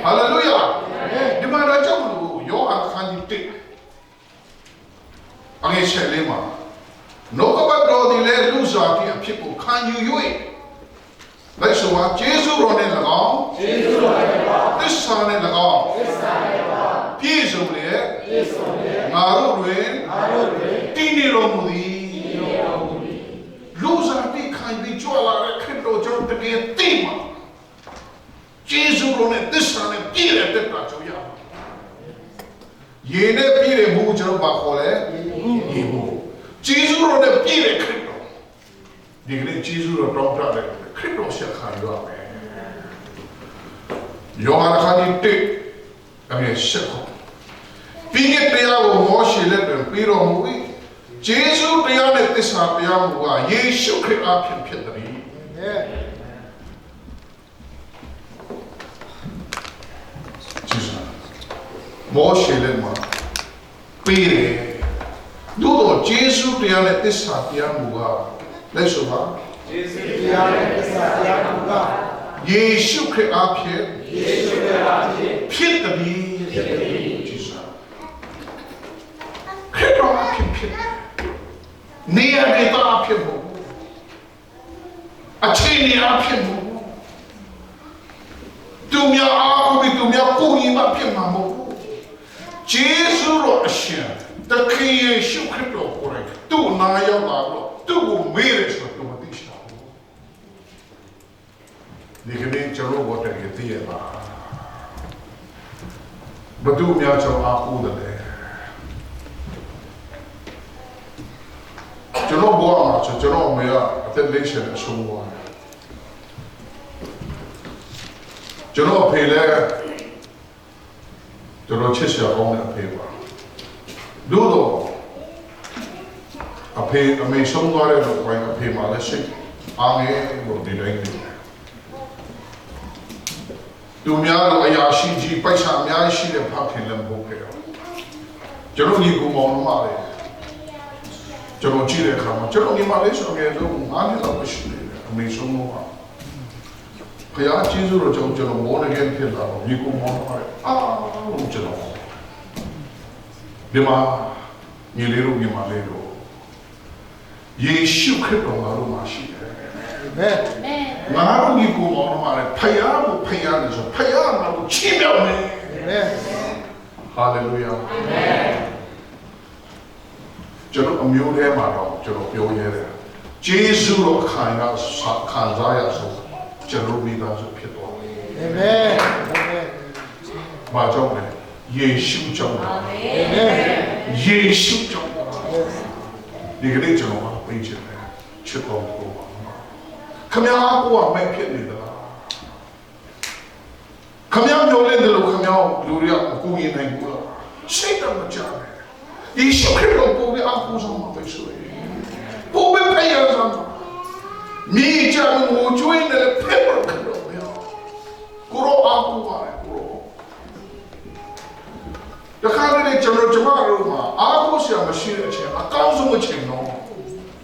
Hallelujah. Di mana jauh lu, yo akan ditik. Angin selema. Nokabat rodi le lusa ti apiku kan yui. Lai semua Yesus rone lagau. Tisane lagau. Yesus le. Ngaru le. Tini romudi. Lusa ti kan bi juala le kripto jauh tegi tema. Yesus rone tisane pire teta joya. Yene pire bu jauh bakole. Yebu. Yesus rone pire kripto. Dikene Yesus rone dokter le. Kripto siya kanyo ame. Yohan kani tik. Kami siya. Pingit tiya wo Moshe le piro mui. Yesus tiya ne tisa tiya mua. Yesu kri apin pitari. Moshe le ma pire dudo Yesus tiya ne tisa tiya mua leso ba Yesu kri apye pitari Jesus Kri apye pitari niya neta apye mo ache niya apye mo tumya ako bi tumya kuni ma apye mo Yesu ro asya the Yesu Kristo kore tu na ya la lo tu mere so tu matisha dikene chalo bote ke tiye ba batu mya chalo aku de chalo bo ma chalo me ya attention so wa chalo phele chalo chishya ong na phe ba dudo aphe ame song wa re lo kwai aphe ma la shik ange lo di dai ni tu mya lo ayashi ji paisa mya shi le phak khin lam bo ke chalo ni ku mo ma le chalo ji le kha ma chalo ni ma le so nge lo ma ni lo shi le ame song wa phaya jesu ro chalo mo ne gen phit la ni ku mo ma le lo chalo di ma ni le ro ni ma le ro Yesu Kristo ngaru mashi. Amen. Ngaru ni ko mo na mare phaya ni so phaya ngaru chi myao ne. Amen. Hallelujah. Amen. Chalo amyo le ma ro chalo pyo ye de. Jesu ro khan ga khan za ya so chalo mi da so phit to. Amen. Amen. Ma chong ne Yesu chong. Amen. Yesu chong. Di cái đấy cho nó bây giờ này chưa có một câu hỏi khám nhau của mấy chuyện này là khám nhau nhiều lên từ lúc khám nhau lưu riêng của cô nhìn hành của xây ra một cha này đi siêu khép lòng cô với áo cô xong mà phải sửa cô biết phải giờ rằng mi cha mình ngồi chui này là phép rồi khép lòng nhau cô đó áo cô vào này cô đó cái khác này cho nó cho mà rồi mà áo cô sẽ mà xí ở trên cao xuống một trên nó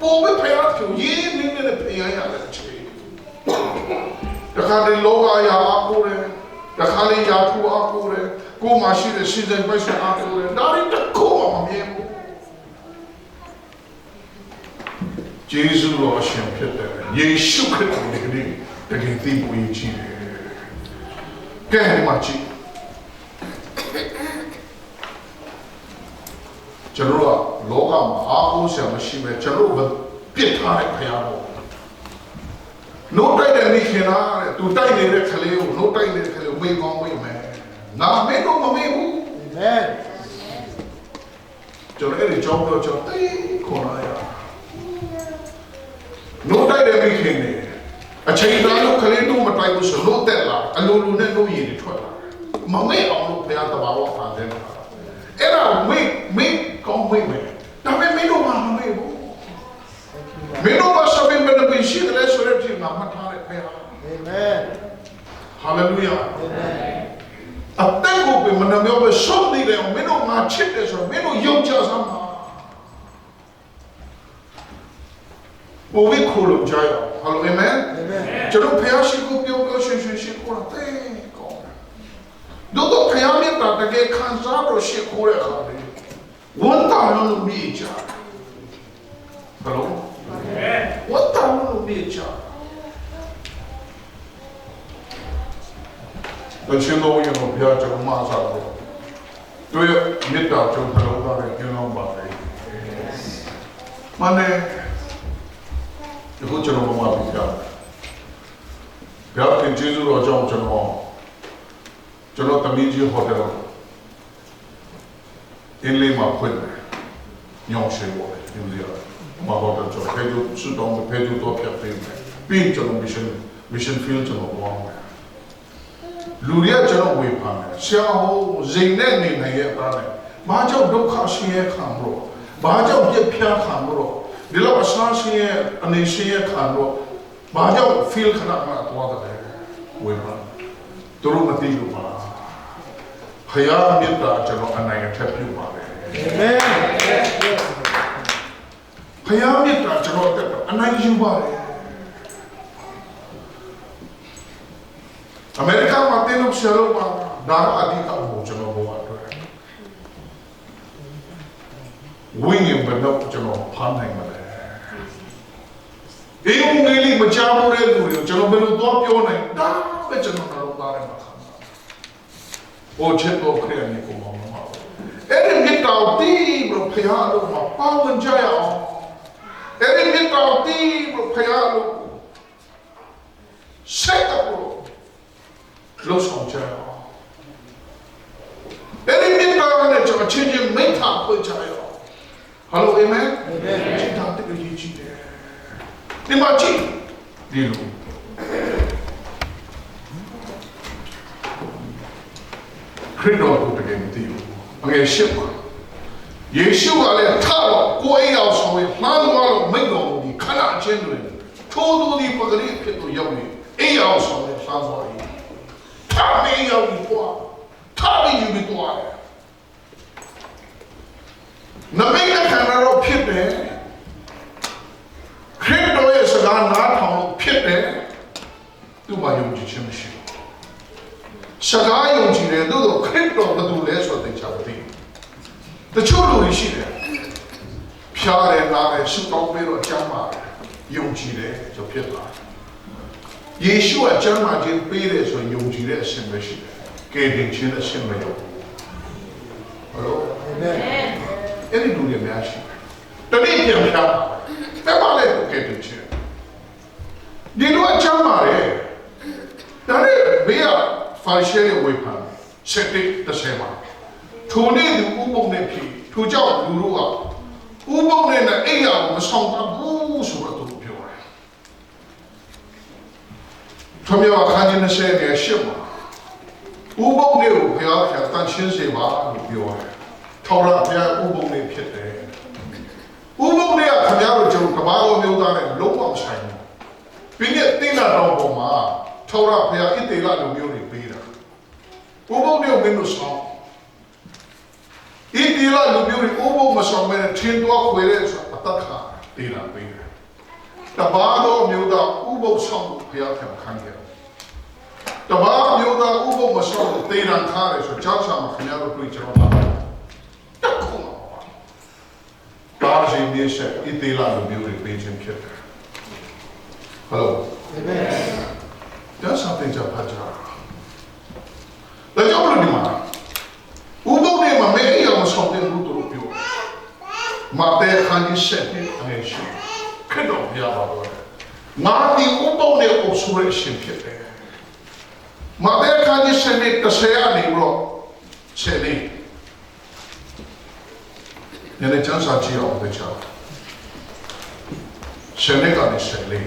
bố biết phải áo kiểu gì mình này phải ai ở trên cái khác này lô ai áo cô này cái khác này áo cô này cô mà xí để xí dành phải xí áo cô này đó là tất cô mà miếng Giêsu lo xem phết đấy Giêsu Christ này cái tim của chị cái này mà chị chalo loga ma ako se ma shi me chalo ba pit tha re phaya bo no tai de ni khina tu tai ne re khale no tai ne khale me kong me me na me no ma me bu amen chalo e chong do chong tai ko na ya no tai de ni khine a chai da lo khale tu ma tai bu so no tet la a lo lo ne no yi ni thwat la ma me aw lo phaya ta ba wa pha de na era me con me también me no va me no va a saber me no pensé de eso de ti na matar pe amen hallelujah amen atengo pe me no me va so ni de me no ma chit de so me no yo cha sa ma o we ko lo ja ya hallelujah amen amen chalo phaya shi ko pyo ko shin ko te ko တာတကယ်ခံစားလို့ရှိခိုးတဲ့အခါလေးဝန်တာလို့မြည်ကြဘယ်လိုဝန်တာလို့မြည်ကြတချင်တော်ရင်ဘုရားကျွန်တော်မှာစားတော့တို့ရမြတ်တာကျွန်တော်တို့ကလည်းကျင်းအောင်ပါလေမနေ့ဒီကိုကျွန်တော်မှာပြပြဘယ်ကကျေးဇူးတော်ကြောင့်ကျွန်တော်တမီးကြီးဟိုတယ်အင်းလေးမှာဖွင့်တယ်ညောင်ရှိပေါ်တယ်ယူရမှာတော့ကျွန်တော်ဖေးစုတောင်းဖေးစုတော့ပြပေးမယ်ပြီးကျွန်တော် mission field ကျွန်တော်သွားမယ်လူရကျွန်တော်ဝေဖန်တယ်ဆရာဟိုဇိမ်နဲ့နေနေရဲ့အားနဲ့ဘာကြောင့်ဒုက္ခရှင်ရဲ့ခံလို့ဘာကြောင့်ပြည့်ပြားခံလို့ဒီလိုအစားရှင်ရဲ့အနေရှင်ရဲ့ခံလို့ဘာကြောင့် feel ခဏခဏသွားတယ်ဝေဖန်သူတို့မသိလို့ပါဖယားမြတ်တာကျွန်တော်အနိုင်အထက်ပြုပါလေအာမင်ဖယားမြတ်တာကျွန်တော်အနိုင်ယူပါလေအမေရိကန်မှာတင်းလို့ဆရာတို့ပါဒါအဓိကဘုကျွန်တော်ဘောအတွက်ဝိညာဉ်ဘယ်တော့ကျွန်တော်ဖမ်းနိုင်မလဲဒီုံငယ်လေးမချဘူးတဲ့လူတွေကျွန်တော်ဘယ်လိုသွားပြောနိုင်ဒါပဲကျွန်တော်တို့ပါတယ်မှာခံတာ။အိုချစ်တော်ခရစ်ယာန်ကိုမောင်းမှာ။အဲ့ဒီမြတ်တော်တီးဘုဖရားတို့မှာပါဝင်ကြရအောင်။အဲ့ဒီမြတ်တော်တီးဘုဖရားတို့ဆက်တော့လို့ဆောင်ကြရအောင်။အဲ့ဒီမြတ်တော်နဲ့ကျွန်တော်ချင်းချင်းမိထားဖွင့်ကြရအောင်။ဟယ်လိုအာမင်။အာမင်။ဒါတကယ်ကြီးတယ်။ဒီမှာကြည့်ဒီလိုခရစ်တော်ကိုတကယ်မသိဘူးအငယ်ရှစ်ပါယေရှုကလည်းထတော့ကိုယ်အိမ်အောင်ဆောင်ရင်မှန်းသွားလို့မိတ်တော်မူပြီးခဏချင်းတွင်ထိုးသူဒီပဂရိဖြစ်သူရောက်နေအိမ်အောင်ဆောင်ရင်လှမ်းသွား၏ထမင်းရောက်ပြီးသွားထပြီးယူပြီးသွားတယ်နမိတ်နဲ့ခန္ဓာတော့ဖြစ်တယ်ခရစ်တော်ရဲ့စကားနားထောင်လို့ဖြစ်တယ်သူ့မှာယုံကြည်ခြင်းမရှိဘူးစကားယုံကြည်တယ်သို့သောခရစ်တော်ဘယ်သူလဲဆိုတဲ့ချာမသိတချို့လူတွေရှိတယ်ဖြားတယ်နားတယ်ရှုတောင်းပြီးတော့ကျမ်းပါယုံကြည်တယ်ဆိုဖြစ်လာယေရှုကကျမ်းမာခြင်းပေးတယ်ဆိုယုံကြည်တဲ့အရှင်ပဲရှိတယ်ကယ်တင်ခြင်းအရှင်ပဲယုံဟုတ်လို့အာမင်အဲ့ဒီလူတွေများရှိတယ်တတိယပြန်ဖြားဘယ်မှာလဲကယ်တင်ခြင်းဒီလိုအကျမ်းပါတယ်ဒါနဲ့ဘေးကဖိုင်ရှယ်ဝေဖန်ဆက်တဲ့30မှာထိုနေ့သူဥပုံနဲ့ဖြစ်ထိုကြောင့်လူတို့ကဥပုံနဲ့အိယာကိုမဆောင်ဘူးဆိုတော့သူပြောတယ်။ထွမြောအခန်းကြီး20နဲ့ရှစ်မှာဥပုံနဲ့ကိုဘုရားဖျားတန်ရှင်းစေပါလို့ပြောတယ်။ထောက်ရဘုရားဥပုံနဲ့ဖြစ်တယ်။ဥပုံနဲ့ကခင်ဗျားတို့ကျွန်တော်ကဘာလို့မျိုးသားနဲ့လုံးဝဆိုင်ဘူး။ပြီးတဲ့တင်းလာတော်ပေါ်မှာထောက်ရဘုရားဣတေလလူမျိုးတွေပေးတာ။ဥပုံနဲ့မင်းတို့ဆောင်ဣတိလလူမျိုးတွေဥပုံမဆောင်မဲ့ထင်းသွားခွေတဲ့ဆိုတာအတ္တခါတေးလာပေးတယ်။တပါးသောမျိုးသားဥပုံဆောင်ဖို့ဘုရားခံခိုင်းတယ်။တပါးမျိုးသားဥပုံမဆောင်လို့တေးရန်ခါတယ်ဆိုကြောက်ဆောင်ခင်ဗျားတို့တွေ့ကြတော့တာ။တခုမှပါ။ဒါရှင်မြေဆက်ဣတိလလူမျိုးတွေပေးခြင်းဖြစ်တယ်။ Hello. Amen. That's something to patch up. ဒါကြောင့်လို့ဒီမှာဥပုံနဲ့မမေ့ရအောင်ဆောင်တဲ့လူတို့ပြောမာတဲခန်းကြီးဆက်တဲ့အနေရှိခက်တော့ပြပါတော့ငါဒီဥပုံနဲ့အုပ်စုရရှင်ဖြစ်တယ်မာတဲခန်းကြီးဆက်တဲ့30အနေရောဆက်နေညနေချမ်းစာကြည့်အောင်ပဲချာဆက်နေကနေဆက်လေ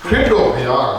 ခရစ်တော်ဘုရားက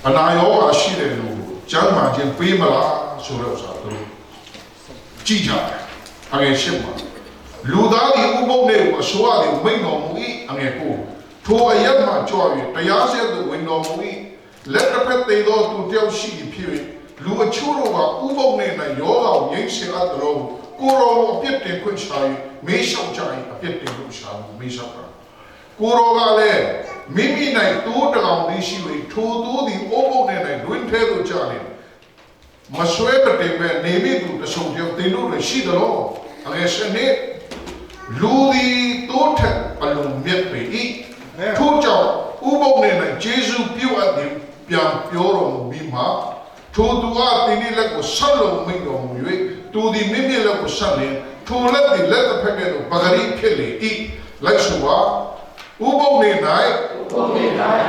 အနာရောဂါရှိတဲ့လူကိုကျမ်းမာခြင်းပေးမလားဆိုတော့ဥစ္စာသူကြည့်ကြတယ်အငယ်ရှင်းပါလူသားဒီဥပုံနဲ့အစိုးရတွေမိန့်တော်မူ၏အငယ်ကိုထိုအရက်မှကြွ၍တရားစက်သို့ဝင်တော်မူ၏လက်တစ်ဖက်သေးသောသူတယောက်ရှိဖြစ်၍လူအချို့တို့ကဥပုံနဲ့ယောဂါကိုငြိမ်းစေအပ်တော်ကိုရောအပြစ်တင်ခွင့်ရှာ၍မေးလျှောက်ကြ၏အပြစ်တင်လို့ရှာမေးလျှောက်တာကိုရောကလည်းမိမိ၌ယ တိုးတောင်လေးရှိ၍ထိုတိုးသည်အိုးဘုံနဲ့လွင်ထဲသို့ကျနေမဆွဲတဲ့ပဲနေမိသူတဆုံပြောတင်လို့ရှိတယ်လို့အငယ်ရှင်နေလူသည်တိုးထက်အလုံးမြတ်ပေ၏ထို့ကြောင့်ဥပုပ်နဲ့ဂျေဇုပြုအပ်သည်ပြန်ပြောတော်မူပြီးမှထိုသူကတင်းဒီလက်ကိုဆက်လုံးမိန်တော်မူ၍သူသည်မိမိလက်ကိုဆက်လျင်ထိုလက်သည်လက်တစ်ဖက်ကဲ့သို့ပဂရိဖြစ်လေ၏လိုက်ဆိုပါဥပုပ်နဲ့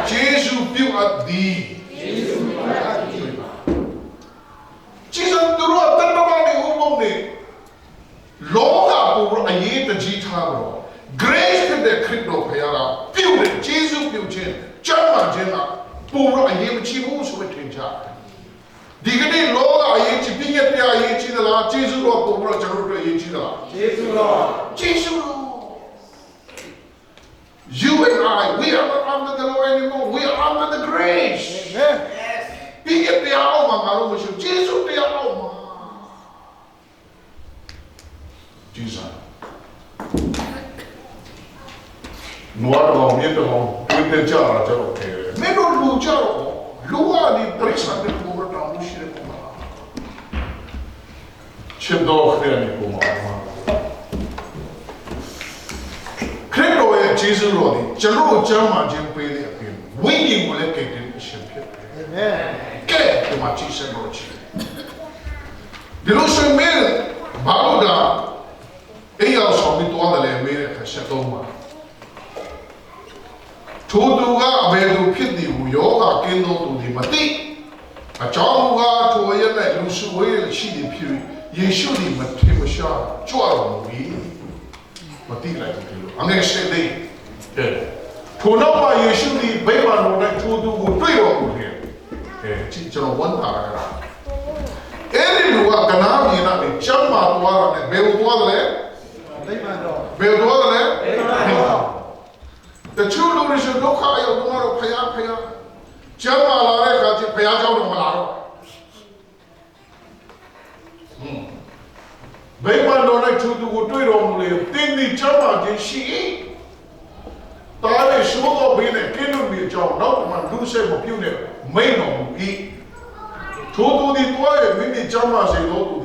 ဂျေဇုပြုအပ်သည်ဂျေဇုတို့တန်တော်နဲ့ဥပုပ်နဲ့လောကပေါ်အရေးတကြီးထားတော့ grace တဲ့ခရစ်တော်ဖခင်ကပြုတဲ့ဂျေဇုပြုခြင်းကျမ်းမာခြင်းကပေါ်အရေးမချဘူးဆိုတဲ့ထင်ရှားဒီကနေ့လောကအရေးကြီးပြည့်ပြည့်အရေးကြီးသလားဂျေဇုတော်ပေါ်တော့ကျွန်တော်တို့အရေးကြီးသလားဂျေဇုတော် You and I, we are not under the law anymore. We are under the grace. Amen. Yes. ပြည့်ပြည့်အောင်မှာငါတို့မရှိဂျေဇုတရားအောင်မှာဂျေဇုနွားတော်မြတ်တော်တွေ့တဲ့ကြတာကြောက်တယ်မင်းတို့လူကြောက်လူဝါဒီပရိစ္ဆာတဲ့ဘုရားတော်မရှိတဲ့ပုံမှာချစ်တော်ခရစ်ယာန်ပုံမှာခရစ်တော်ရဲ့ဂျေဇုတော်ဒီကျွန်တော်ကျမ်းမာခြင်းပေးတဲ့အပြင်ဝိညာဉ်ကိုလည်းကယ်တင်အရှင်ဖြစ်တယ်အာမင်ကဲဒီမှာဂျေဇုတော်ကြီးဒီလိုဆိုရင်ဘာလို့ဒါအေးအောင်ဆောင်ပြီးသွားတယ်လေမေးတဲ့ခါချက်တော့မှာထိုသူကအဘယ်သူဖြစ်သည်ဟုယောဂကင်းသောသူသည်မသိအကြောင်းမူကားထိုရတဲ့လူစုဝေးရှိသည်ဖြစ်ယေရှုသည်မထင်မရှားကြွတော်မူ၏မသိလိုက်ဘူးလို့အငယ်ရှိသေးတယ်ထိုနောက်မှာယေရှုသည်ဗိမာန်တော်၌ထိုသူကိုတွေ့တော်မူတယ်ကျွန်တော်ဝန်တာရအဲ့ဒီလူကကနားမြင်တဲ့ကျမ်းမာသွားတာနဲ့ဘယ်လိုသွားတယ်လဲဗိမာန်တော်ဘယ်လိုသွားတယ်လဲဗိမာန်တော်တချို့လူတွေဒုက္ခရောက်တော့ဖယားကျမ်းမာလာတဲ့အခါကျဖယားကြောင့်တော့မလာတော့ဗိမာန်တော်၌သူကိုတွေ့တော်မူလေတင်းဒီကျမ်းမာခြင်းရှိတာလည်းရှိုးတော့ဘင်းနဲ့ကင်းလို့မြေကြောင့်နောက်မှလူဆက်မပြုတ်နဲ့မိန်တော်မူ၏ထိုသူဒီတွားရဲ့မိမိကျမ်းမာစေသောသူ